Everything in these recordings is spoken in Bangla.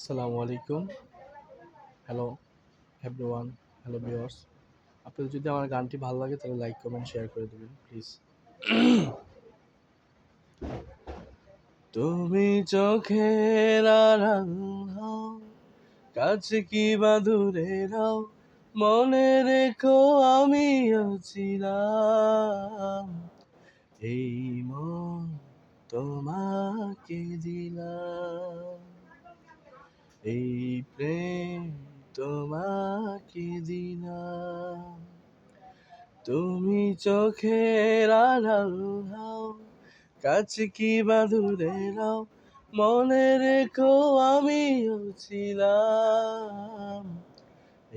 আসসালামু আলাইকুম। Hello everyone, hello viewers. আপনাদের যদি আমার গানটি ভালো লাগে তাহলে লাইক, কমেন্ট, শেয়ার করে দেবেন প্লিজ। তুমি চোখের আড়াল হও, কাছে কি বা দূরে রাও, মনে রেখো আমিও ছিলাম। এই মন তোমাকে দিলাম, এই প্রেম তোমাকে দিলাম। তুমি চোখের আড়াল হও, কাছে কি বা দূরে রাও, মনে রেখো আমিও ছিলাম।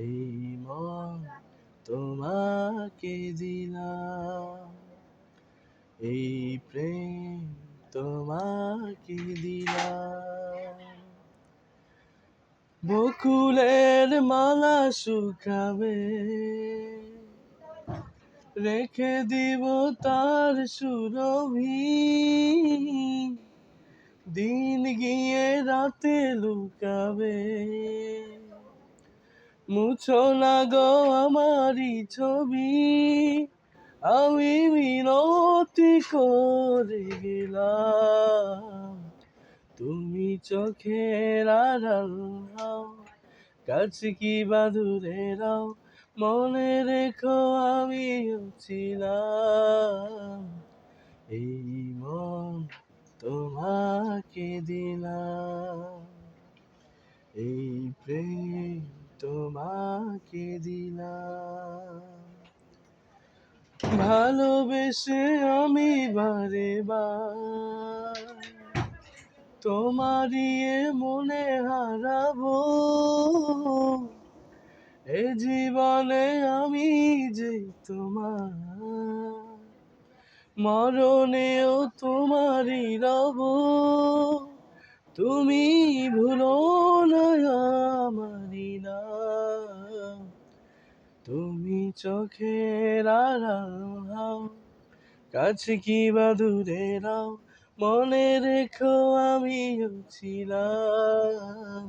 এই মন তোমাকে দিলাম, এই প্রেম তোমাকে দিলাম। বকুলের মালা শুকাবে, রেখে দিব তার সুরভি, দিন গিয়ে রাতে লুকাবে। মুছো না গো আমারই ছবি, আমি মিনতি করে গেলাম। তুমি চোখের আড়াল হও, কাছে কি বা দূরে রাও, মনে রেখো আমিও ছিলাম। এই মন তোমাকে দিলাম, এই প্রেম তোমাকে দিলাম। ভালোবেসে আমি বারে বার তোমারই এ মনে হারাবো। এ জীবনে আমি যে তোমার, মরণেও তোমারই রব। তুমি ভুলো না আমারই নাম, তুমি চোখের আড়াল হও, কাছে কি বা দূরে রাও, মনে রেখো আমিও ছিলাম।